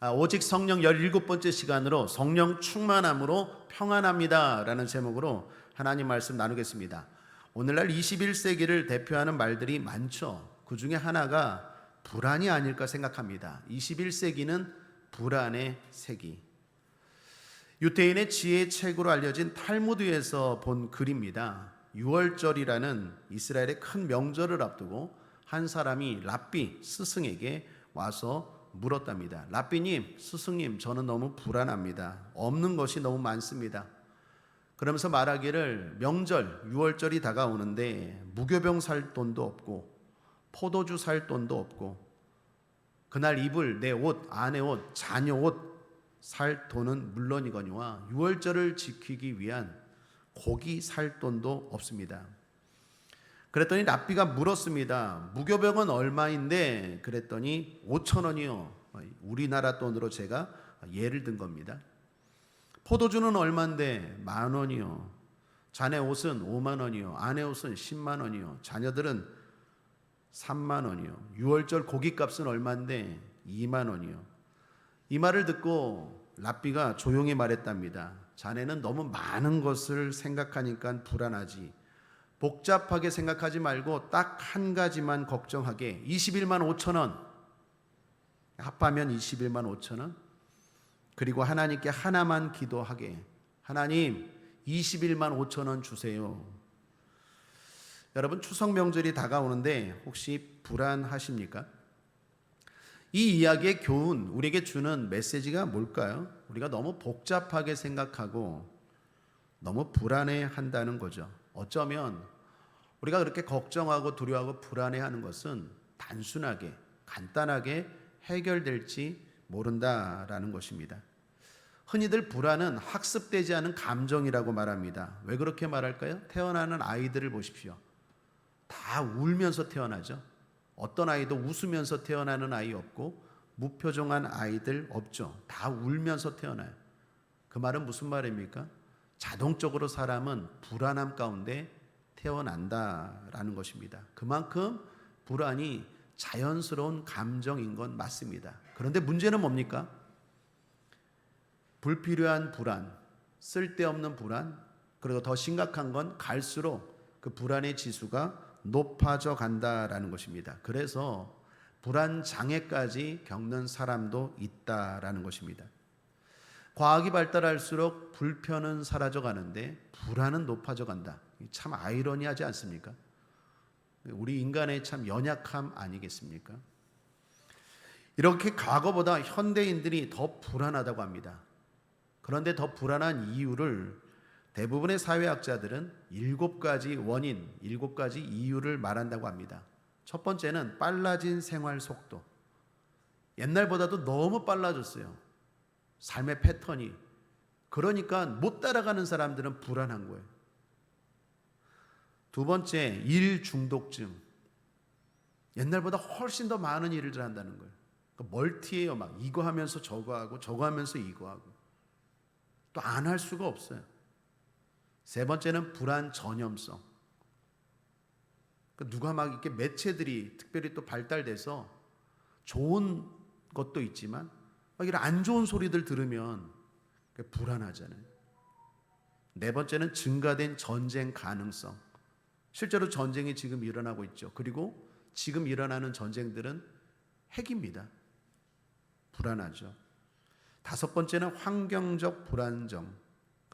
오직 성령 17번째 시간으로 성령 충만함으로 평안합니다 라는 제목으로 하나님 말씀 나누겠습니다. 오늘날 21세기를 대표하는 말들이 많죠. 그 중에 하나가 불안이 아닐까 생각합니다. 21세기는 불안의 세기. 유대인의 지혜의 책으로 알려진 탈무드에서 본 글입니다. 유월절이라는 이스라엘의 큰 명절을 앞두고 한 사람이 랍비 스승에게 와서 물었답니다. 랍비님, 스승님, 저는 너무 불안합니다. 없는 것이 너무 많습니다. 그러면서 말하기를 명절, 유월절이 다가오는데 무교병 살 돈도 없고 포도주 살 돈도 없고 그날 입을 내 옷, 아내 옷, 자녀 옷 살 돈은 물론이거니와 유월절을 지키기 위한 고기 살 돈도 없습니다. 그랬더니 랍비가 물었습니다. 무교병은 얼마인데? 그랬더니 5,000원이요. 우리나라 돈으로 제가 예를 든 겁니다. 포도주는 얼마인데? 10,000원이요. 자네 옷은 50,000원이요. 아내 옷은 100,000원이요. 자녀들은 30,000원이요. 유월절 고기값은 얼마인데? 20,000원이요. 이 말을 듣고 랍비가 조용히 말했답니다. 자네는 너무 많은 것을 생각하니까 불안하지. 복잡하게 생각하지 말고 딱 한 가지만 걱정하게. 21만 5천 원 합하면 21만 5천 원. 그리고 하나님께 하나만 기도하게. 하나님 21만 5천 원 주세요. 여러분, 추석 명절이 다가오는데 혹시 불안하십니까? 이 이야기의 교훈, 우리에게 주는 메시지가 뭘까요? 우리가 너무 복잡하게 생각하고 너무 불안해한다는 거죠. 어쩌면 우리가 그렇게 걱정하고 두려워하고 불안해하는 것은 단순하게 간단하게 해결될지 모른다라는 것입니다. 흔히들 불안은 학습되지 않은 감정이라고 말합니다. 왜 그렇게 말할까요? 태어나는 아이들을 보십시오. 다 울면서 태어나죠. 어떤 아이도 웃으면서 태어나는 아이 없고 무표정한 아이들 없죠. 다 울면서 태어나요. 그 말은 무슨 말입니까? 자동적으로 사람은 불안함 가운데 태어난다라는 것입니다. 그만큼 불안이 자연스러운 감정인 건 맞습니다. 그런데 문제는 뭡니까? 불필요한 불안, 쓸데없는 불안, 그리고 더 심각한 건 갈수록 그 불안의 지수가 높아져 간다라는 것입니다. 그래서 불안 장애까지 겪는 사람도 있다라는 것입니다. 과학이 발달할수록 불편은 사라져 가는데 불안은 높아져 간다. 참 아이러니하지 않습니까? 우리 인간의 참 연약함 아니겠습니까? 이렇게 과거보다 현대인들이 더 불안하다고 합니다. 그런데 더 불안한 이유를 대부분의 사회학자들은 7가지 원인, 7가지 이유를 말한다고 합니다. 첫 번째는 빨라진 생활 속도. 옛날보다도 너무 빨라졌어요. 삶의 패턴이. 그러니까 못 따라가는 사람들은 불안한 거예요. 두 번째, 일 중독증. 옛날보다 훨씬 더 많은 일을 한다는 거예요. 그러니까 멀티예요. 막 이거 하면서 저거 하고 저거 하면서 이거 하고. 또 안 할 수가 없어요. 세 번째는 불안 전염성. 그러니까 누가 막 이렇게 매체들이 특별히 또 발달돼서 좋은 것도 있지만 막 이런 안 좋은 소리들 들으면 불안하잖아요. 네 번째는 증가된 전쟁 가능성. 실제로 전쟁이 지금 일어나고 있죠. 그리고 지금 일어나는 전쟁들은 핵입니다. 불안하죠. 다섯 번째는 환경적 불안정.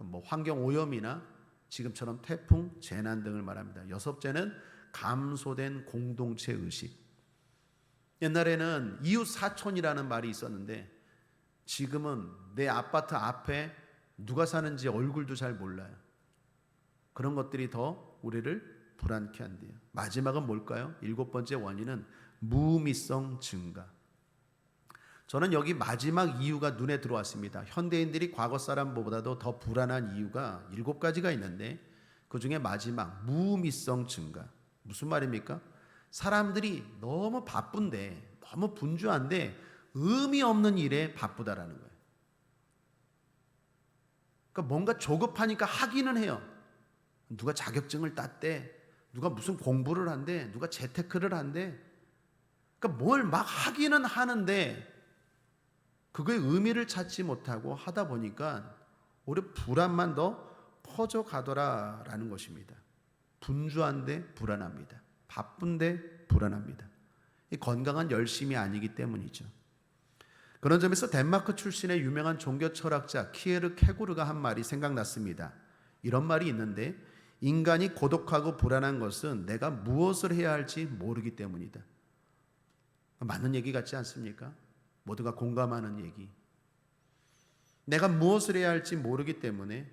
뭐 환경 오염이나 지금처럼 태풍, 재난 등을 말합니다. 여섯째는 감소된 공동체 의식. 옛날에는 이웃 사촌이라는 말이 있었는데 지금은 내 아파트 앞에 누가 사는지 얼굴도 잘 몰라요. 그런 것들이 더 우리를 불안케 한대요. 마지막은 뭘까요? 7번째 원인은 무의미성 증가. 저는 여기 마지막 이유가 눈에 들어왔습니다. 현대인들이 과거 사람보다도 더 불안한 이유가 7가지가 있는데 그 중에 마지막 무의미성 증가. 무슨 말입니까? 사람들이 너무 바쁜데, 너무 분주한데 의미 없는 일에 바쁘다라는 거예요. 그러니까 뭔가 조급하니까 하기는 해요. 누가 자격증을 땄대, 누가 무슨 공부를 한대, 누가 재테크를 한대. 그러니까 뭘 막 하기는 하는데 그거의 의미를 찾지 못하고 하다 보니까 오히려 불안만 더 퍼져가더라라는 것입니다. 분주한데 불안합니다. 바쁜데 불안합니다. 이 건강한 열심이 아니기 때문이죠. 그런 점에서 덴마크 출신의 유명한 종교 철학자 키에르 케고르가 한 말이 생각났습니다. 이런 말이 있는데, 인간이 고독하고 불안한 것은 내가 무엇을 해야 할지 모르기 때문이다. 맞는 얘기 같지 않습니까? 모두가 공감하는 얘기. 내가 무엇을 해야 할지 모르기 때문에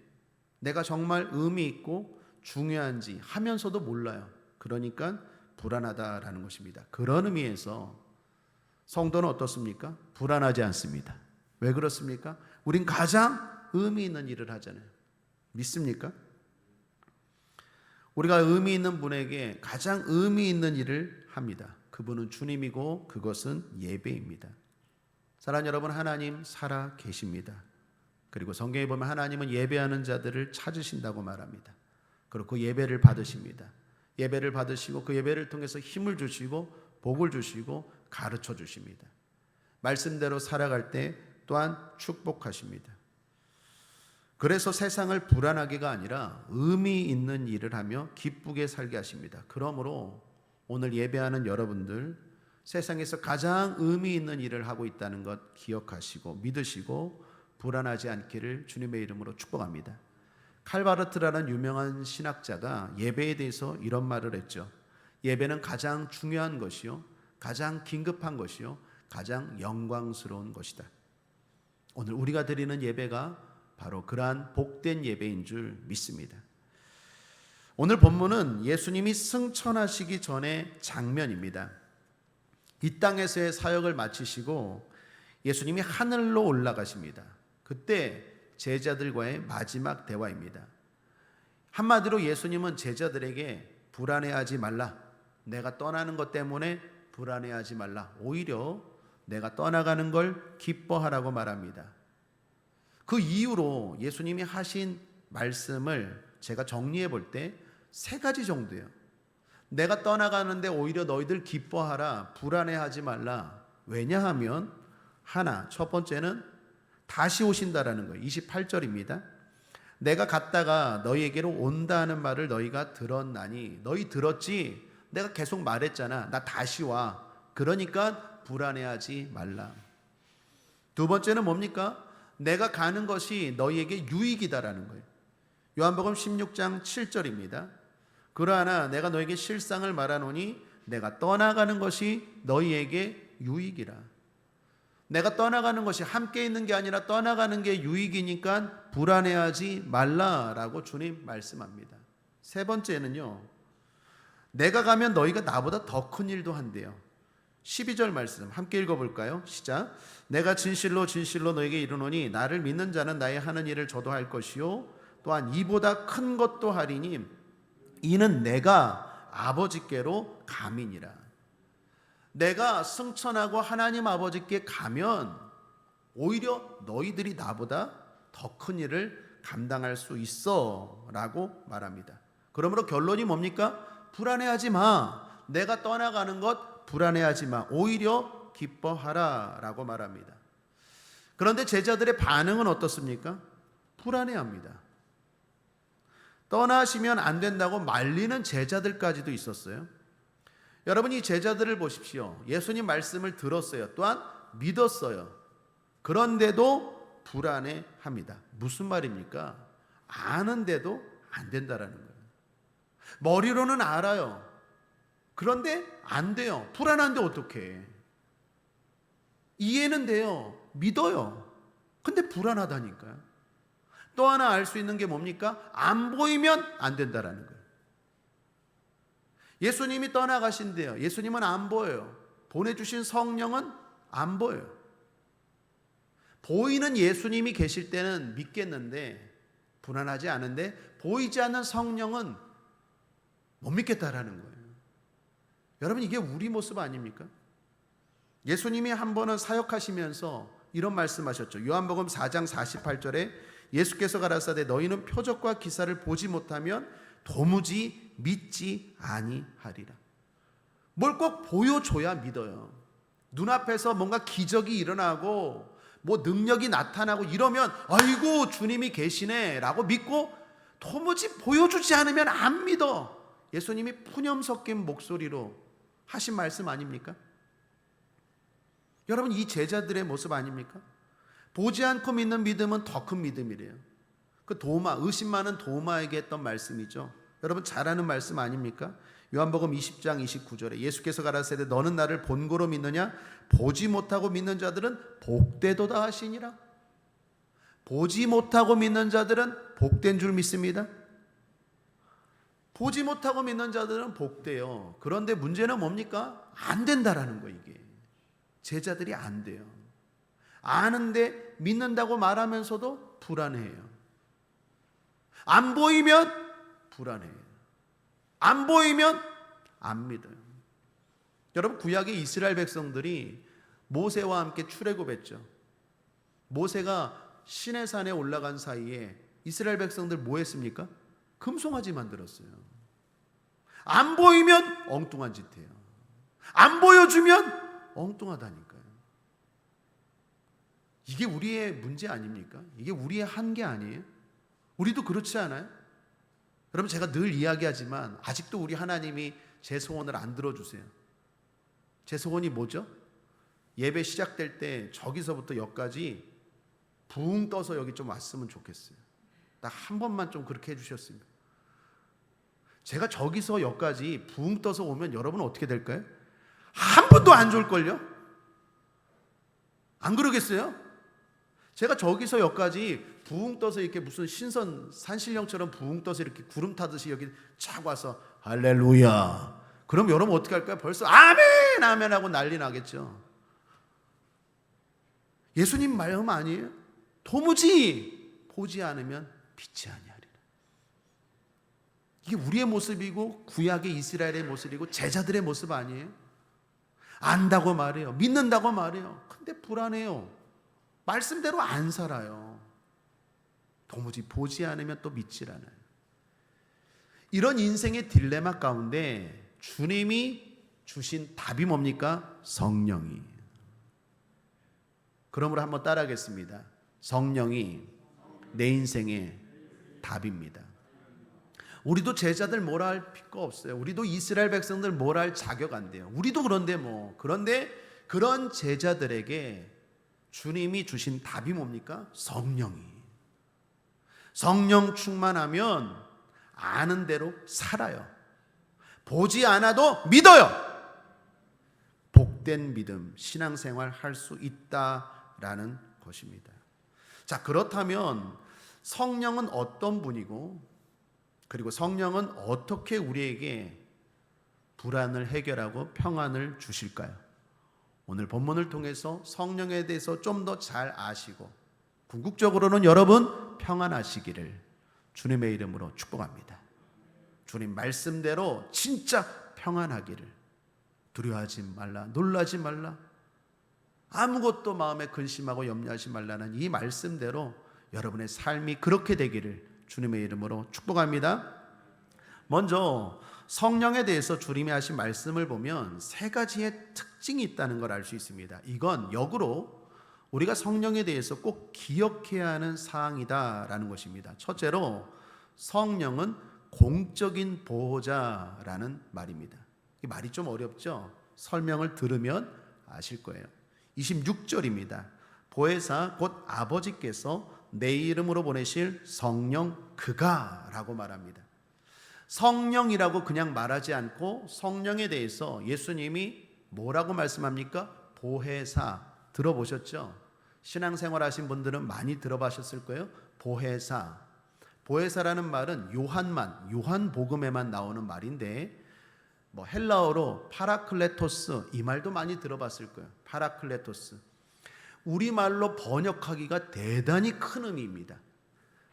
내가 정말 의미 있고 중요한지 하면서도 몰라요. 그러니까 불안하다라는 것입니다. 그런 의미에서 성도는 어떻습니까? 불안하지 않습니다. 왜 그렇습니까? 우린 가장 의미 있는 일을 하잖아요. 믿습니까? 우리가 의미 있는 분에게 가장 의미 있는 일을 합니다. 그분은 주님이고 그것은 예배입니다. 사랑하는 여러분, 하나님 살아 계십니다. 그리고 성경에 보면 하나님은 예배하는 자들을 찾으신다고 말합니다. 그리고 그 예배를 받으십니다. 예배를 받으시고 그 예배를 통해서 힘을 주시고 복을 주시고 가르쳐 주십니다. 말씀대로 살아갈 때 또한 축복하십니다. 그래서 세상을 불안하게가 아니라 의미 있는 일을 하며 기쁘게 살게 하십니다. 그러므로 오늘 예배하는 여러분들, 세상에서 가장 의미 있는 일을 하고 있다는 것 기억하시고 믿으시고 불안하지 않기를 주님의 이름으로 축복합니다. 칼바르트라는 유명한 신학자가 예배에 대해서 이런 말을 했죠. 예배는 가장 중요한 것이요, 가장 긴급한 것이요, 가장 영광스러운 것이다. 오늘 우리가 드리는 예배가 바로 그러한 복된 예배인 줄 믿습니다. 오늘 본문은 예수님이 승천하시기 전의 장면입니다. 이 땅에서의 사역을 마치시고 예수님이 하늘로 올라가십니다. 그때 제자들과의 마지막 대화입니다. 한마디로 예수님은 제자들에게 불안해하지 말라. 내가 떠나는 것 때문에 불안해하지 말라. 오히려 내가 떠나가는 걸 기뻐하라고 말합니다. 그 이유로 예수님이 하신 말씀을 제가 정리해 볼 때 3가지 정도예요. 내가 떠나가는데 오히려 너희들 기뻐하라, 불안해하지 말라. 왜냐하면 하나, 첫 번째는 다시 오신다라는 거예요. 28절입니다. 내가 갔다가 너희에게로 온다는 말을 너희가 들었나니, 너희 들었지? 내가 계속 말했잖아. 나 다시 와. 그러니까 불안해하지 말라. 두 번째는 뭡니까? 내가 가는 것이 너희에게 유익이다라는 거예요. 요한복음 16장 7절입니다. 그러나 내가 너에게 실상을 말하노니 내가 떠나가는 것이 너희에게 유익이라. 내가 떠나가는 것이 함께 있는 게 아니라 떠나가는 게 유익이니까 불안해하지 말라라고 주님 말씀합니다. 세 번째는요, 내가 가면 너희가 나보다 더 큰 일도 한대요. 12절 말씀 함께 읽어볼까요? 시작. 내가 진실로 진실로 너에게 이르노니 나를 믿는 자는 나의 하는 일을 저도 할 것이요 또한 이보다 큰 것도 하리니 이는 내가 아버지께로 감이니라. 내가 승천하고 하나님 아버지께 가면 오히려 너희들이 나보다 더 큰 일을 감당할 수 있어 라고 말합니다. 그러므로 결론이 뭡니까? 불안해하지 마. 내가 떠나가는 것 불안해하지 마. 오히려 기뻐하라 라고 말합니다. 그런데 제자들의 반응은 어떻습니까? 불안해합니다. 떠나시면 안 된다고 말리는 제자들까지도 있었어요. 여러분, 이 제자들을 보십시오. 예수님 말씀을 들었어요. 또한 믿었어요. 그런데도 불안해합니다. 무슨 말입니까? 아는데도 안 된다라는 거예요. 머리로는 알아요. 그런데 안 돼요. 불안한데 어떡해. 이해는 돼요. 믿어요. 근데 불안하다니까요. 또 하나 알 수 있는 게 뭡니까? 안 보이면 안 된다라는 거예요. 예수님이 떠나가신대요. 예수님은 안 보여요. 보내주신 성령은 안 보여요. 보이는 예수님이 계실 때는 믿겠는데 불안하지 않은데 보이지 않는 성령은 못 믿겠다라는 거예요. 여러분, 이게 우리 모습 아닙니까? 예수님이 한 번은 사역하시면서 이런 말씀하셨죠. 요한복음 4장 48절에 예수께서 가라사대 너희는 표적과 기사를 보지 못하면 도무지 믿지 아니하리라. 뭘 꼭 보여줘야 믿어요. 눈앞에서 뭔가 기적이 일어나고 뭐 능력이 나타나고 이러면 아이고 주님이 계시네 라고 믿고 도무지 보여주지 않으면 안 믿어. 예수님이 푸념 섞인 목소리로 하신 말씀 아닙니까? 여러분, 이 제자들의 모습 아닙니까? 보지 않고 믿는 믿음은 더 큰 믿음이래요. 그 도마, 의심 많은 도마에게 했던 말씀이죠. 여러분 잘 아는 말씀 아닙니까? 요한복음 20장 29절에 예수께서 가라사대 너는 나를 본고로 믿느냐? 보지 못하고 믿는 자들은 복되도다 하시니라. 보지 못하고 믿는 자들은 복된 줄 믿습니다. 보지 못하고 믿는 자들은 복돼요. 그런데 문제는 뭡니까? 안 된다라는 거예요. 이게 제자들이 안 돼요. 아는데 믿는다고 말하면서도 불안해요. 안 보이면 불안해요. 안 보이면 안 믿어요. 여러분, 구약의 이스라엘 백성들이 모세와 함께 출애굽했죠. 모세가 시내산에 올라간 사이에 이스라엘 백성들 뭐 했습니까? 금송아지 만들었어요. 안 보이면 엉뚱한 짓 해요. 안 보여주면 엉뚱하다니까요. 이게 우리의 문제 아닙니까? 이게 우리의 한계 아니에요? 우리도 그렇지 않아요? 여러분, 제가 늘 이야기하지만 아직도 우리 하나님이 제 소원을 안 들어주세요. 제 소원이 뭐죠? 예배 시작될 때 저기서부터 여기까지 붕 떠서 여기 좀 왔으면 좋겠어요. 딱 한 번만 좀 그렇게 해주셨습니다. 제가 저기서 여기까지 붕 떠서 오면 여러분 어떻게 될까요? 한 번도 안 좋을걸요? 안 그러겠어요? 제가 저기서 여기까지 붕 떠서 이렇게 무슨 신선 산신령처럼 붕 떠서 이렇게 구름 타듯이 여기 쫙 와서 할렐루야. 그럼 여러분 어떻게 할까요? 벌써 아멘 아멘 하고 난리 나겠죠. 예수님 마음 아니에요? 도무지 보지 않으면 빛이 아니하리라. 이게 우리의 모습이고 구약의 이스라엘의 모습이고 제자들의 모습 아니에요? 안다고 말해요. 믿는다고 말해요. 근데 불안해요. 말씀대로 안 살아요. 도무지 보지 않으면 또 믿질 않아요. 이런 인생의 딜레마 가운데 주님이 주신 답이 뭡니까? 성령이. 그러므로 한번 따라하겠습니다. 성령이 내 인생의 답입니다. 우리도 제자들 뭐라 할 필요 없어요. 우리도 이스라엘 백성들 뭐라 할 자격 안 돼요. 우리도 그런데 그런데 그런 제자들에게 주님이 주신 답이 뭡니까? 성령이. 성령 충만하면 아는 대로 살아요. 보지 않아도 믿어요. 복된 믿음, 신앙생활 할 수 있다라는 것입니다. 자, 그렇다면 성령은 어떤 분이고, 그리고 성령은 어떻게 우리에게 불안을 해결하고 평안을 주실까요? 오늘 본문을 통해서 성령에 대해서 좀 더 잘 아시고 궁극적으로는 여러분 평안하시기를 주님의 이름으로 축복합니다. 주님 말씀대로 진짜 평안하기를, 두려워하지 말라, 놀라지 말라, 아무것도 마음에 근심하고 염려하지 말라는 이 말씀대로 여러분의 삶이 그렇게 되기를 주님의 이름으로 축복합니다. 먼저 성령에 대해서 주님이 하신 말씀을 보면 세 가지의 특징이 있다는 걸 알 수 있습니다. 이건 역으로 우리가 성령에 대해서 꼭 기억해야 하는 사항이다라는 것입니다. 첫째로 성령은 공적인 보호자라는 말입니다. 이 말이 좀 어렵죠? 설명을 들으면 아실 거예요. 26절입니다. 보혜사 곧 아버지께서 내 이름으로 보내실 성령 그가 라고 말합니다. 성령이라고 그냥 말하지 않고 성령에 대해서 예수님이 뭐라고 말씀합니까? 보혜사. 들어보셨죠? 신앙생활 하신 분들은 많이 들어보셨을 거예요. 보혜사. 보혜사라는 말은 요한복음에만 나오는 말인데 헬라어로 파라클레토스, 이 말도 많이 들어봤을 거예요. 파라클레토스. 우리말로 번역하기가 대단히 큰 의미입니다.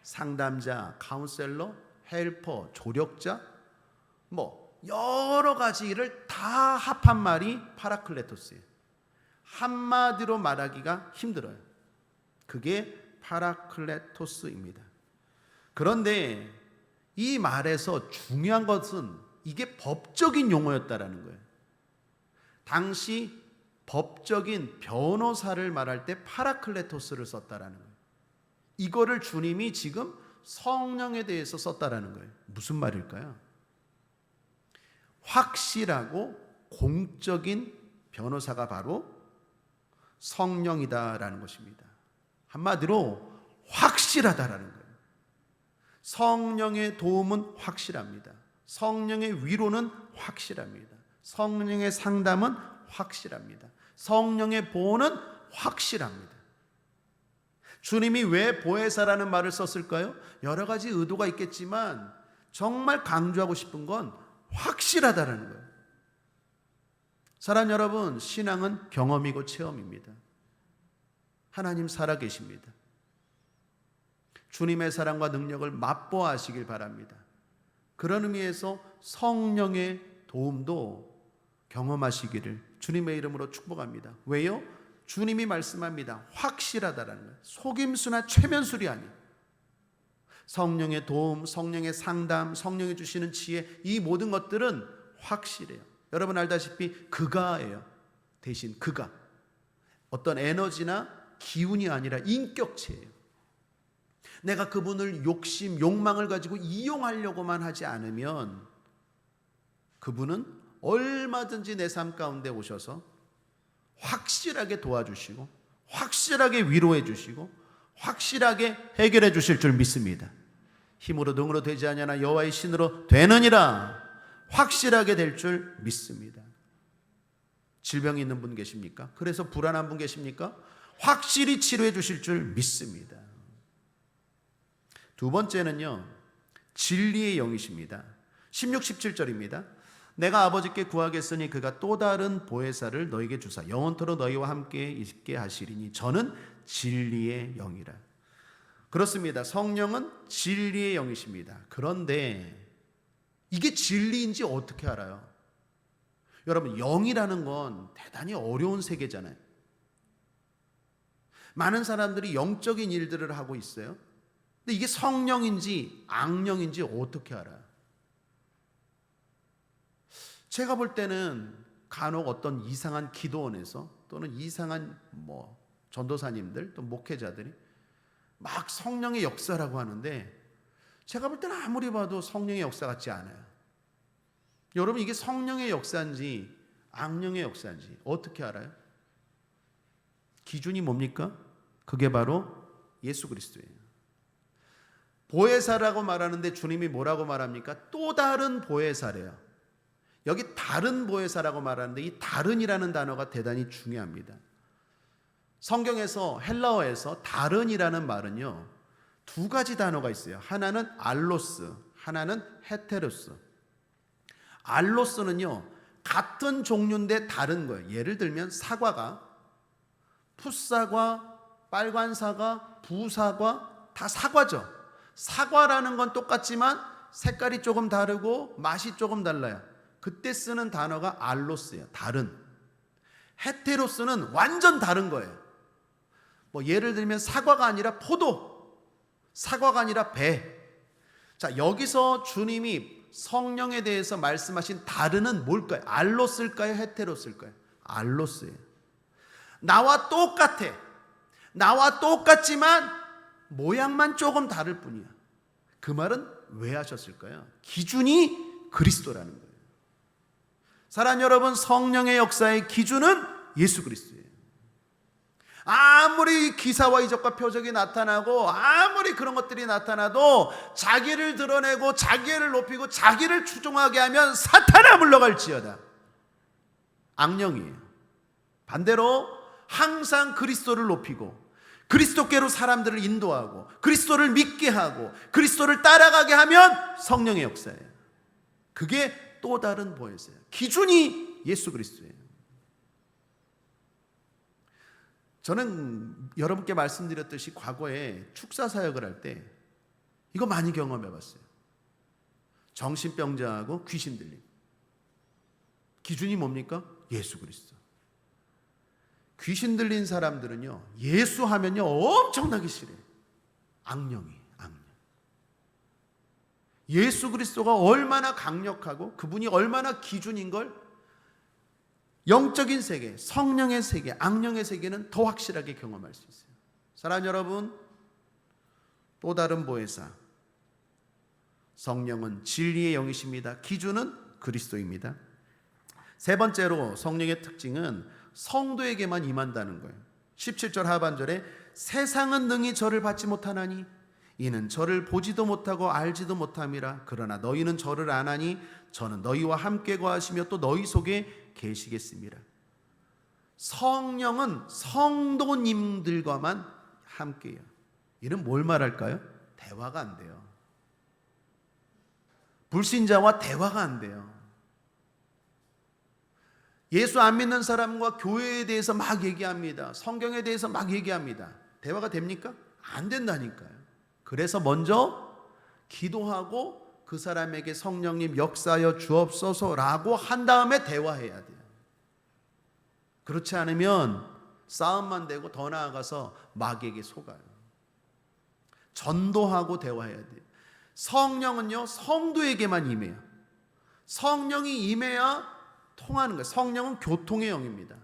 상담자, 카운셀러, 헬퍼, 조력자, 여러 가지를 다 합한 말이 파라클레토스예요. 한마디로 말하기가 힘들어요. 그게 파라클레토스입니다. 그런데 이 말에서 중요한 것은 이게 법적인 용어였다라는 거예요. 당시 법적인 변호사를 말할 때 파라클레토스를 썼다라는 거예요. 이거를 주님이 지금 성령에 대해서 썼다라는 거예요. 무슨 말일까요? 확실하고 공적인 변호사가 바로 성령이다라는 것입니다. 한마디로 확실하다라는 거예요. 성령의 도움은 확실합니다. 성령의 위로는 확실합니다. 성령의 상담은 확실합니다. 성령의 보호는 확실합니다. 주님이 왜 보혜사라는 말을 썼을까요? 여러 가지 의도가 있겠지만 정말 강조하고 싶은 건 확실하다라는 거예요. 사랑 여러분, 신앙은 경험이고 체험입니다. 하나님 살아계십니다. 주님의 사랑과 능력을 맛보아하시길 바랍니다. 그런 의미에서 성령의 도움도 경험하시기를 주님의 이름으로 축복합니다. 왜요? 주님이 말씀합니다. 확실하다라는 거예요. 속임수나 최면술이 아니에요. 성령의 도움, 성령의 상담, 성령이 주시는 지혜, 이 모든 것들은 확실해요. 여러분 알다시피 그가예요. 대신 그가 어떤 에너지나 기운이 아니라 인격체예요. 내가 그분을 욕심, 욕망을 가지고 이용하려고만 하지 않으면 그분은 얼마든지 내 삶 가운데 오셔서 확실하게 도와주시고 확실하게 위로해 주시고 확실하게 해결해 주실 줄 믿습니다. 힘으로 능으로 되지 아니하나 여호와의 신으로 되느니라. 확실하게 될 줄 믿습니다. 질병이 있는 분 계십니까? 그래서 불안한 분 계십니까? 확실히 치료해 주실 줄 믿습니다. 두 번째는요, 진리의 영이십니다. 16, 17절입니다. 내가 아버지께 구하겠으니 그가 또 다른 보혜사를 너에게 주사 영원토록 너희와 함께 있게 하시리니 저는 진리의 영이라. 그렇습니다. 성령은 진리의 영이십니다. 그런데 이게 진리인지 어떻게 알아요? 여러분, 영이라는 건 대단히 어려운 세계잖아요. 많은 사람들이 영적인 일들을 하고 있어요. 근데 이게 성령인지 악령인지 어떻게 알아요? 제가 볼 때는 간혹 어떤 이상한 기도원에서 또는 이상한 전도사님들 또 목회자들이 막 성령의 역사라고 하는데 제가 볼 때는 아무리 봐도 성령의 역사 같지 않아요. 여러분, 이게 성령의 역사인지 악령의 역사인지 어떻게 알아요? 기준이 뭡니까? 그게 바로 예수 그리스도예요. 보혜사라고 말하는데 주님이 뭐라고 말합니까? 또 다른 보혜사래요. 여기 다른 보혜사라고 말하는데 이 다른이라는 단어가 대단히 중요합니다. 성경에서 헬라어에서 다른이라는 말은요, 두 가지 단어가 있어요. 하나는 알로스, 하나는 헤테로스. 알로스는요, 같은 종류인데 다른 거예요. 예를 들면 사과가 풋사과, 빨간 사과, 부사과 다 사과죠. 사과라는 건 똑같지만 색깔이 조금 다르고 맛이 조금 달라요. 그때 쓰는 단어가 알로스예요. 다른. 헤테로스는 완전 다른 거예요. 예를 들면 사과가 아니라 포도, 사과가 아니라 배. 자, 여기서 주님이 성령에 대해서 말씀하신 다른은 뭘까요? 알로스일까요? 헤테로스일까요? 알로스예요. 나와 똑같아. 나와 똑같지만 모양만 조금 다를 뿐이야. 그 말은 왜 하셨을까요? 기준이 그리스도라는 거예요. 사랑하는 여러분, 성령의 역사의 기준은 예수 그리스도예요. 아무리 기사와 이적과 표적이 나타나고 아무리 그런 것들이 나타나도 자기를 드러내고 자기를 높이고 자기를 추종하게 하면 사탄아 물러갈지어다. 악령이에요. 반대로 항상 그리스도를 높이고 그리스도께로 사람들을 인도하고 그리스도를 믿게 하고 그리스도를 따라가게 하면 성령의 역사예요. 그게 또 다른 보혜사예요. 기준이 예수 그리스도예요. 저는 여러분께 말씀드렸듯이 과거에 축사 사역을 할 때 이거 많이 경험해 봤어요. 정신병자하고 귀신 들림. 기준이 뭡니까? 예수 그리스도. 귀신 들린 사람들은요, 예수 하면요 엄청나게 싫어요. 악령. 예수 그리스도가 얼마나 강력하고 그분이 얼마나 기준인 걸 영적인 세계, 성령의 세계, 악령의 세계는 더 확실하게 경험할 수 있어요. 사랑하는 여러분, 또 다른 보혜사, 성령은 진리의 영이십니다. 기준은 그리스도입니다. 세 번째로 성령의 특징은 성도에게만 임한다는 거예요. 17절 하반절에 세상은 능히 저를 받지 못하나니 이는 저를 보지도 못하고 알지도 못함이라. 그러나 너희는 저를 아나니 저는 너희와 함께 거하시며 또 너희 속에 계시겠습니다. 성령은 성도님들과만 함께해요. 이는 뭘 말할까요? 대화가 안 돼요. 불신자와 대화가 안 돼요. 예수 안 믿는 사람과 교회에 대해서 막 얘기합니다. 성경에 대해서 막 얘기합니다. 대화가 됩니까? 안 된다니까요. 그래서 먼저 기도하고 그 사람에게 성령님 역사하여 주옵소서라고 한 다음에 대화해야 돼요. 그렇지 않으면 싸움만 되고 더 나아가서 마귀에게 속아요. 전도하고 대화해야 돼요. 성령은요, 성도에게만 임해요. 성령이 임해야 통하는 거예요. 성령은 교통의 영입니다.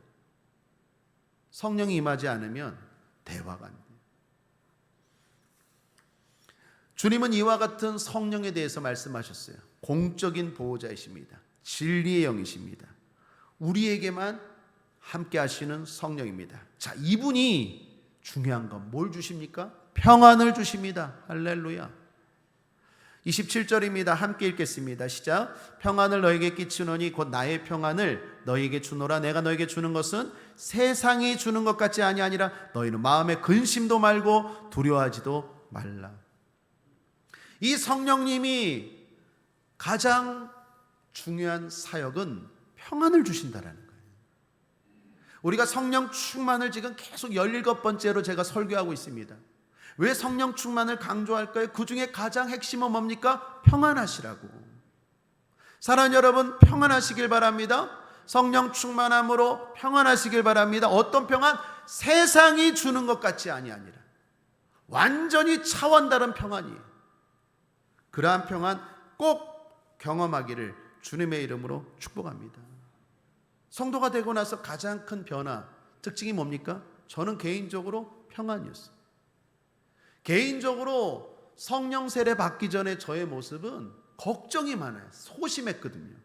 성령이 임하지 않으면 대화가 안 돼요. 주님은 이와 같은 성령에 대해서 말씀하셨어요. 공적인 보호자이십니다. 진리의 영이십니다. 우리에게만 함께 하시는 성령입니다. 자, 이분이 중요한 건 뭘 주십니까? 평안을 주십니다. 할렐루야. 27절입니다. 함께 읽겠습니다. 시작. 평안을 너에게 끼치노니 곧 나의 평안을 너에게 주노라. 내가 너에게 주는 것은 세상이 주는 것 같지 아니하니라. 너희는 마음에 근심도 말고 두려워하지도 말라. 이 성령님이 가장 중요한 사역은 평안을 주신다라는 거예요. 우리가 성령 충만을 지금 계속 17번째로 제가 설교하고 있습니다. 왜 성령 충만을 강조할까요? 그 중에 가장 핵심은 뭡니까? 평안하시라고. 사랑하는 여러분, 평안하시길 바랍니다. 성령 충만함으로 평안하시길 바랍니다. 어떤 평안? 세상이 주는 것 같지 아니하니라. 완전히 차원 다른 평안이에요. 그러한 평안 꼭 경험하기를 주님의 이름으로 축복합니다. 성도가 되고 나서 가장 큰 변화, 특징이 뭡니까? 저는 개인적으로 평안이었어요. 개인적으로 성령 세례 받기 전에 저의 모습은 걱정이 많아요. 소심했거든요.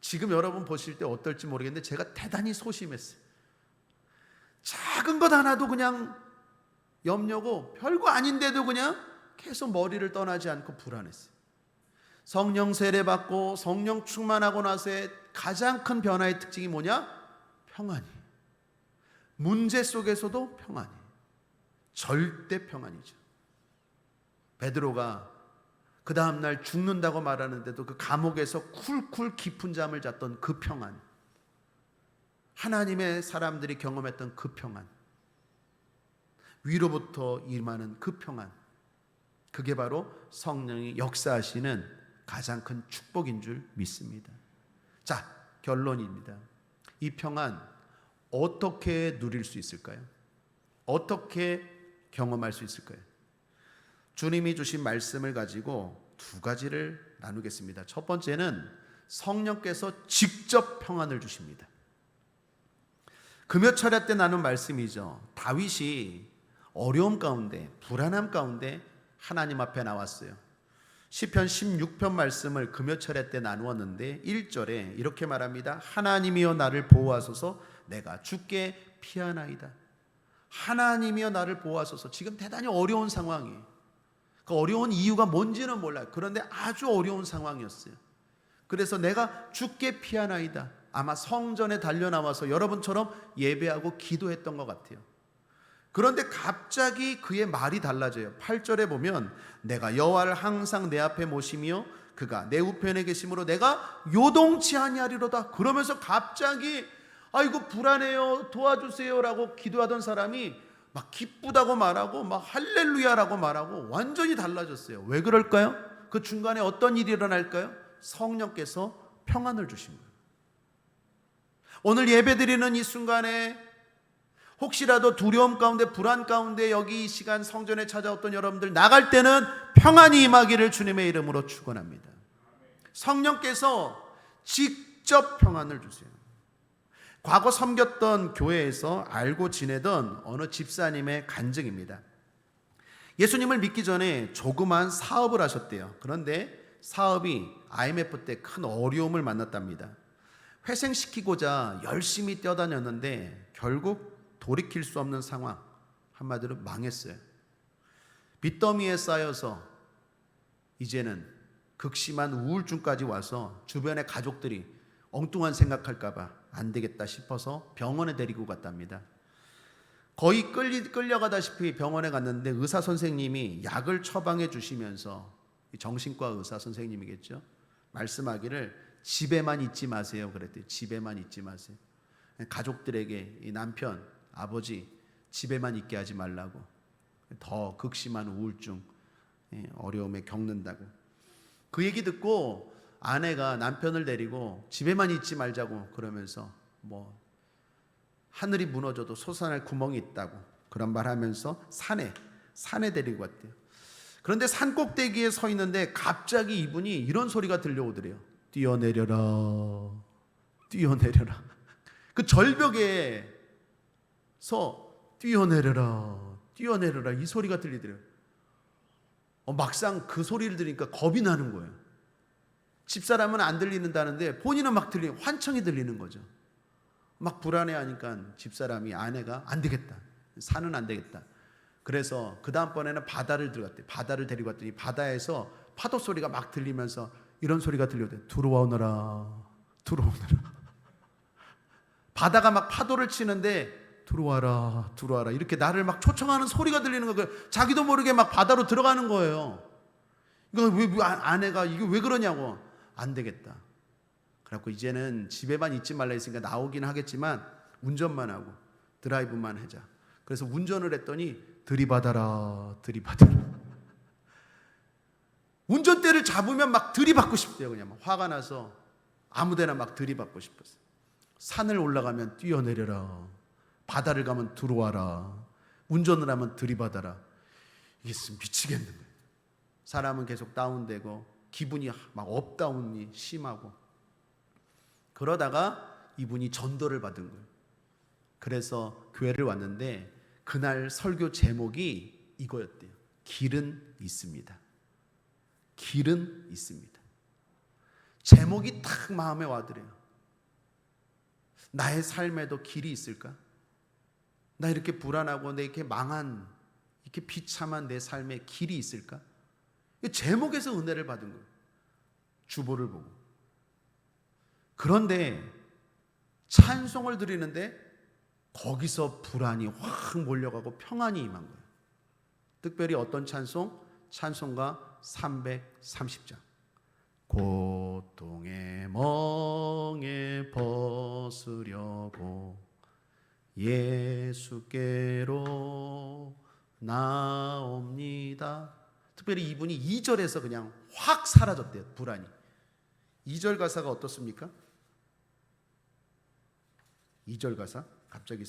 지금 여러분 보실 때 어떨지 모르겠는데 제가 대단히 소심했어요. 작은 것 하나도 그냥 염려고 별거 아닌데도 그냥 계속 머리를 떠나지 않고 불안했어요. 성령 세례 받고 성령 충만하고 나서의 가장 큰 변화의 특징이 뭐냐? 평안이에요. 문제 속에서도 평안이에요. 절대 평안이죠. 베드로가 그 다음날 죽는다고 말하는데도 그 감옥에서 쿨쿨 깊은 잠을 잤던 그 평안, 하나님의 사람들이 경험했던 그 평안, 위로부터 임하는 그 평안, 그게 바로 성령이 역사하시는 가장 큰 축복인 줄 믿습니다. 자, 결론입니다. 이 평안 어떻게 누릴 수 있을까요? 어떻게 경험할 수 있을까요? 주님이 주신 말씀을 가지고 두 가지를 나누겠습니다. 첫 번째는 성령께서 직접 평안을 주십니다. 금요 철야 때 나눈 말씀이죠. 다윗이 어려움 가운데, 불안함 가운데 하나님 앞에 나왔어요. 시편 16편 말씀을 금요 철야 때 나누었는데 1절에 이렇게 말합니다. 하나님이여 나를 보호하소서. 내가 주께 피하나이다. 하나님이여 나를 보호하소서. 지금 대단히 어려운 상황이에요. 그 어려운 이유가 뭔지는 몰라요. 그런데 아주 어려운 상황이었어요. 그래서 내가 주께 피하나이다. 아마 성전에 달려나와서 여러분처럼 예배하고 기도했던 것 같아요. 그런데 갑자기 그의 말이 달라져요. 8절에 보면 내가 여호와를 항상 내 앞에 모시며 그가 내 우편에 계심으로 내가 요동치 아니하리로다. 그러면서 갑자기 아이고 불안해요 도와주세요라고 기도하던 사람이 막 기쁘다고 말하고 막 할렐루야라고 말하고 완전히 달라졌어요. 왜 그럴까요? 그 중간에 어떤 일이 일어날까요? 성령께서 평안을 주신 거예요. 오늘 예배드리는 이 순간에 혹시라도 두려움 가운데 불안 가운데 여기 이 시간 성전에 찾아왔던 여러분들, 나갈 때는 평안이 임하기를 주님의 이름으로 축원합니다. 성령께서 직접 직접 평안을 주세요. 과거 섬겼던 교회에서 알고 지내던 어느 집사님의 간증입니다. 예수님을 믿기 전에 조그만 사업을 하셨대요. 그런데 사업이 IMF 때 큰 어려움을 만났답니다. 회생시키고자 열심히 뛰어다녔는데 결국 돌이킬 수 없는 상황, 한마디로 망했어요. 빚더미에 쌓여서 이제는 극심한 우울증까지 와서 주변의 가족들이 엉뚱한 생각할까봐 안 되겠다 싶어서 병원에 데리고 갔답니다. 거의 끌려가다시피 병원에 갔는데 의사 선생님이 약을 처방해 주시면서, 정신과 의사 선생님이겠죠, 말씀하기를 집에만 있지 마세요 그랬대요. 집에만 있지 마세요. 가족들에게 이 남편, 아버지 집에만 있게 하지 말라고, 더 극심한 우울증, 어려움에 겪는다고. 그 얘기 듣고 아내가 남편을 데리고 집에만 있지 말자고 그러면서 하늘이 무너져도 솟아날 구멍이 있다고 그런 말 하면서 산에 데리고 갔대요. 그런데 산 꼭대기에 서 있는데 갑자기 이분이 이런 소리가 들려오더래요. 뛰어내려라, 뛰어내려라. 그 절벽에서 뛰어내려라, 뛰어내려라 이 소리가 들리더래요. 막상 그 소리를 들으니까 겁이 나는 거예요. 집사람은 안 들리는다는데 본인은 막 환청이 들리는 거죠. 막 불안해하니까 집사람이, 아내가 안 되겠다, 산은 안 되겠다. 그래서 그 다음번에는 바다를 들어갔대요. 바다를 데리고 갔더니 바다에서 파도 소리가 막 들리면서 이런 소리가 들려오대요. 들어오너라, 들어오너라. 바다가 막 파도를 치는데 들어와라, 들어와라 이렇게 나를 막 초청하는 소리가 들리는 거예요. 자기도 모르게 막 바다로 들어가는 거예요. 이거 왜 아내가 이게 왜 그러냐고. 안 되겠다. 그래갖고 이제는 집에만 있지 말라 했으니까 나오긴 하겠지만 운전만 하고 드라이브만 하자. 그래서 운전을 했더니 들이받아라, 들이받아라. 운전대를 잡으면 막 들이받고 싶대요. 그냥 막 화가 나서 아무데나 막 들이받고 싶었어요. 산을 올라가면 뛰어내려라, 바다를 가면 들어와라, 운전을 하면 들이받아라. 이게 미치겠는 거예요. 사람은 계속 다운되고 기분이 막 업다운이 심하고, 그러다가 이분이 전도를 받은 거예요. 그래서 교회를 왔는데 그날 설교 제목이 이거였대요. 길은 있습니다. 길은 있습니다. 제목이 딱 마음에 와더래요. 나의 삶에도 길이 있을까? 나 이렇게 불안하고 내 이렇게 망한, 이렇게 비참한 내 삶에 길이 있을까? 제목에서 은혜를 받은 거예요. 주보를 보고. 그런데 찬송을 드리는데 거기서 불안이 확 몰려가고 평안이 임한 거예요. 특별히 어떤 찬송? 찬송가 330장. 고통의 멍에 벗으려고 예수께로 나옵니다. 특별히 이분이 2절에서 그냥 확 사라졌대요. 불안이. 2절 가사가 어떻습니까? 2절 가사 갑자기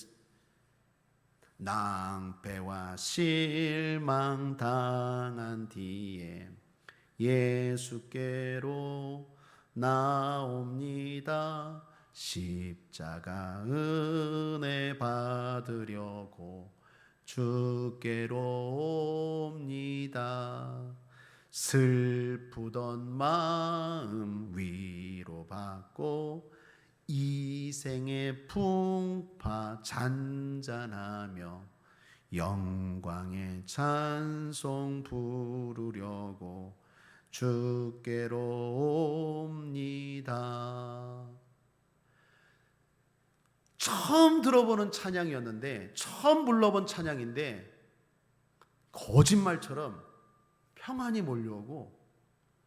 낭패와 실망 당한 뒤에 예수께로 나옵니다. 십자가 은혜 받으려고 주께로 옵니다. 슬프던 마음 위로받고 이 생의 풍파 잔잔하며 영광의 찬송 부르려고 주께로 옵니다. 처음 들어보는 찬양이었는데, 처음 불러본 찬양인데 거짓말처럼 평안이 몰려오고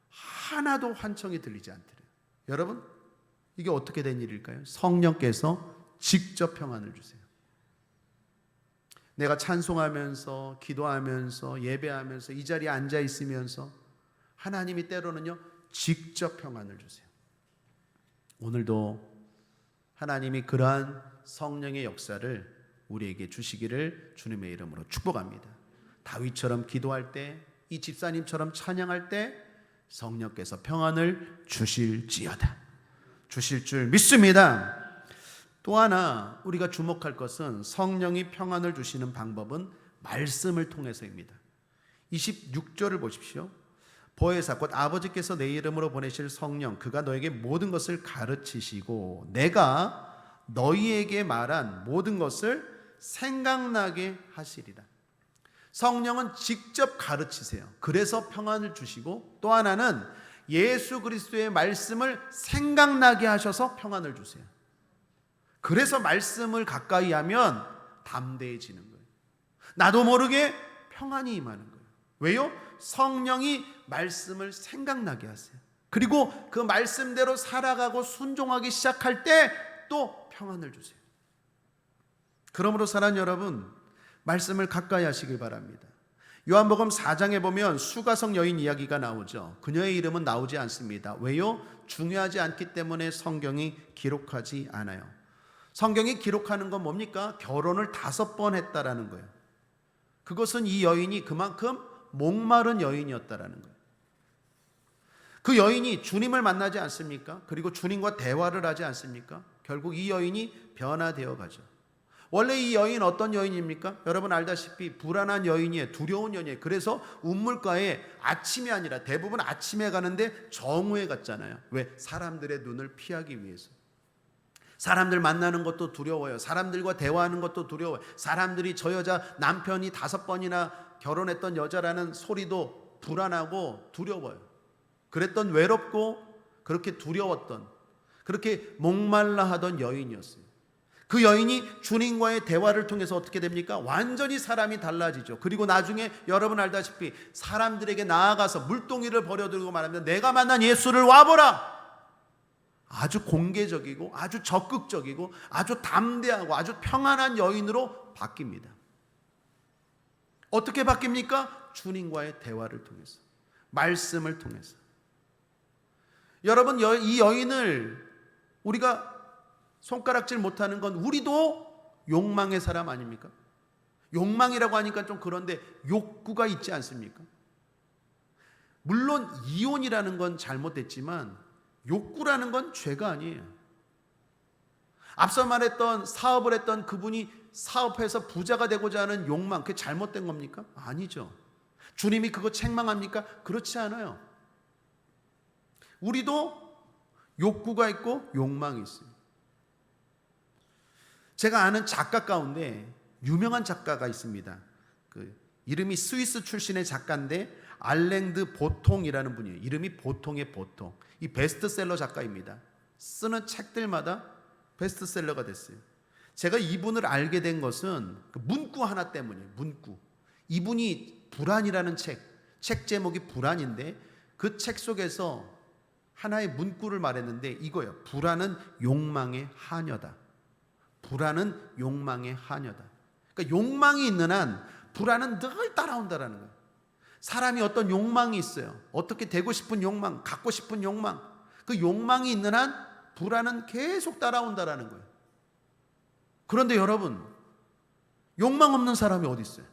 하나도 환청이 들리지 않더래요. 여러분, 이게 어떻게 된 일일까요? 성령께서 직접 평안을 주세요. 내가 찬송하면서 기도하면서 예배하면서 이 자리에 앉아 있으면서 하나님이 때로는요 직접 평안을 주세요. 오늘도 하나님이 그러한 성령의 역사를 우리에게 주시기를 주님의 이름으로 축복합니다. 다윗처럼 기도할 때, 이 집사님처럼 찬양할 때 성령께서 평안을 주실지어다. 주실 줄 믿습니다. 또 하나 우리가 주목할 것은 성령이 평안을 주시는 방법은 말씀을 통해서입니다. 26절을 보십시오. 보혜사 곧 아버지께서 내 이름으로 보내실 성령 그가 너에게 모든 것을 가르치시고 내가 너희에게 말한 모든 것을 생각나게 하시리라. 성령은 직접 가르치세요. 그래서 평안을 주시고 또 하나는 예수 그리스도의 말씀을 생각나게 하셔서 평안을 주세요. 그래서 말씀을 가까이 하면 담대해지는 거예요. 나도 모르게 평안이 임하는 거예요. 왜요? 성령이 말씀을 생각나게 하세요. 그리고 그 말씀대로 살아가고 순종하기 시작할 때 또 평안을 주세요. 그러므로 사랑하는 여러분, 말씀을 가까이 하시길 바랍니다. 요한복음 4장에 보면 수가성 여인 이야기가 나오죠. 그녀의 이름은 나오지 않습니다. 왜요? 중요하지 않기 때문에 성경이 기록하지 않아요. 성경이 기록하는 건 뭡니까? 결혼을 5번 했다라는 거예요. 그것은 이 여인이 그만큼 목마른 여인이었다라는 거예요. 그 여인이 주님을 만나지 않습니까? 그리고 주님과 대화를 하지 않습니까? 결국 이 여인이 변화되어 가죠. 원래 이 여인 어떤 여인입니까? 여러분 알다시피 불안한 여인이에요. 두려운 여인이에요. 그래서 운물가에 아침이 아니라 대부분 아침에 가는데 정오에 갔잖아요. 왜? 사람들의 눈을 피하기 위해서. 사람들 만나는 것도 두려워요. 사람들과 대화하는 것도 두려워요. 사람들이 저 여자 남편이 5번이나 결혼했던 여자라는 소리도 불안하고 두려워요. 그랬던 외롭고 그렇게 두려웠던 그렇게 목말라 하던 여인이었어요. 그 여인이 주님과의 대화를 통해서 어떻게 됩니까? 완전히 사람이 달라지죠. 그리고 나중에 여러분 알다시피 사람들에게 나아가서 물동이를 버려들고 말합니다. 내가 만난 예수를 와보라. 아주 공개적이고 아주 적극적이고 아주 담대하고 아주 평안한 여인으로 바뀝니다. 어떻게 바뀝니까? 주님과의 대화를 통해서, 말씀을 통해서. 여러분, 이 여인을 우리가 손가락질 못하는 건 우리도 욕망의 사람 아닙니까? 욕망이라고 하니까 좀 그런데 욕구가 있지 않습니까? 물론 이혼이라는 건 잘못됐지만 욕구라는 건 죄가 아니에요. 앞서 말했던 사업을 했던 그분이 사업해서 부자가 되고자 하는 욕망, 그게 잘못된 겁니까? 아니죠. 주님이 그거 책망합니까? 그렇지 않아요. 우리도 욕구가 있고 욕망이 있어요. 제가 아는 작가 가운데 유명한 작가가 있습니다. 이름이 스위스 출신의 작가인데 알랭드 보통이라는 분이에요. 이름이 보통의 보통. 이 베스트셀러 작가입니다. 쓰는 책들마다 베스트셀러가 됐어요. 제가 이분을 알게 된 것은 그 문구 하나 때문이에요. 문구. 이분이 불안이라는 책 제목이 불안인데 그 책 속에서 하나의 문구를 말했는데 이거예요. 불안은 욕망의 하녀다. 불안은 욕망의 하녀다. 그러니까 욕망이 있는 한 불안은 늘 따라온다라는 거예요. 사람이 어떤 욕망이 있어요. 어떻게 되고 싶은 욕망, 갖고 싶은 욕망. 그 욕망이 있는 한 불안은 계속 따라온다라는 거예요. 그런데 여러분, 욕망 없는 사람이 어디 있어요?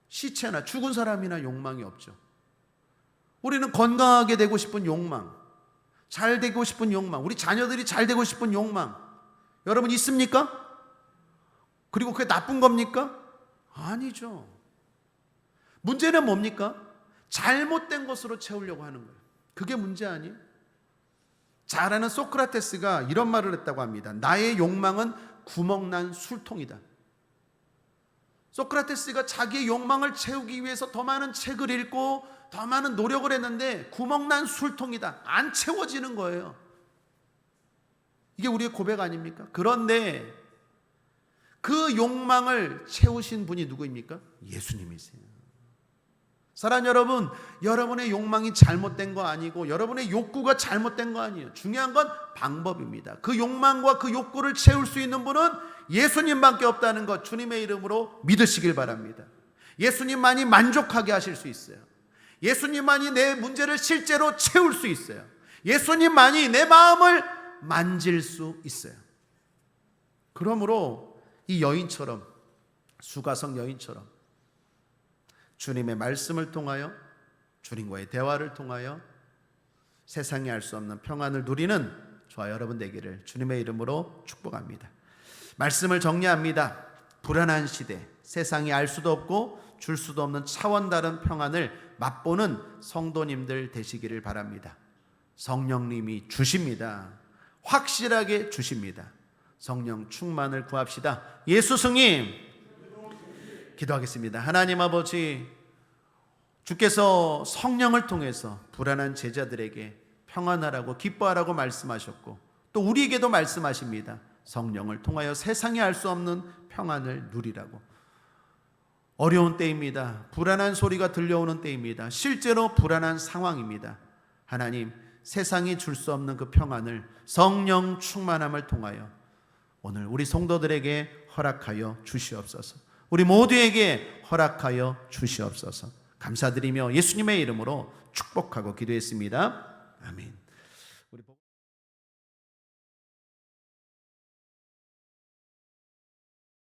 시체나 죽은 사람이나 욕망이 없죠. 우리는 건강하게 되고 싶은 욕망, 잘 되고 싶은 욕망, 우리 자녀들이 잘 되고 싶은 욕망, 여러분 있습니까? 그리고 그게 나쁜 겁니까? 아니죠. 문제는 뭡니까? 잘못된 것으로 채우려고 하는 거예요. 그게 문제 아니에요? 잘 아는 소크라테스가 이런 말을 했다고 합니다. 나의 욕망은 구멍난 술통이다. 소크라테스가 자기의 욕망을 채우기 위해서 더 많은 책을 읽고 더 많은 노력을 했는데 구멍난 술통이다. 안 채워지는 거예요. 이게 우리의 고백 아닙니까? 그런데 그 욕망을 채우신 분이 누구입니까? 예수님이세요. 사랑하는 여러분, 여러분의 욕망이 잘못된 거 아니고 여러분의 욕구가 잘못된 거 아니에요. 중요한 건 방법입니다. 그 욕망과 그 욕구를 채울 수 있는 분은 예수님밖에 없다는 것 주님의 이름으로 믿으시길 바랍니다. 예수님만이 만족하게 하실 수 있어요. 예수님만이 내 문제를 실제로 채울 수 있어요. 예수님만이 내 마음을 만질 수 있어요. 그러므로 이 여인처럼, 수가성 여인처럼 주님의 말씀을 통하여, 주님과의 대화를 통하여 세상이 알 수 없는 평안을 누리는 저와 여러분 되기를 주님의 이름으로 축복합니다. 말씀을 정리합니다. 불안한 시대, 세상이 알 수도 없고 줄 수도 없는 차원 다른 평안을 맛보는 성도님들 되시기를 바랍니다. 성령님이 주십니다. 확실하게 주십니다. 성령 충만을 구합시다. 예수 승님, 기도하겠습니다. 하나님 아버지, 주께서 성령을 통해서 불안한 제자들에게 평안하라고 기뻐하라고 말씀하셨고 또 우리에게도 말씀하십니다. 성령을 통하여 세상이 알 수 없는 평안을 누리라고. 어려운 때입니다. 불안한 소리가 들려오는 때입니다. 실제로 불안한 상황입니다. 하나님, 세상이 줄 수 없는 그 평안을 성령 충만함을 통하여 오늘 우리 성도들에게 허락하여 주시옵소서. 우리 모두에게 허락하여 주시옵소서. 감사드리며 예수님의 이름으로 축복하고 기도했습니다. 아멘.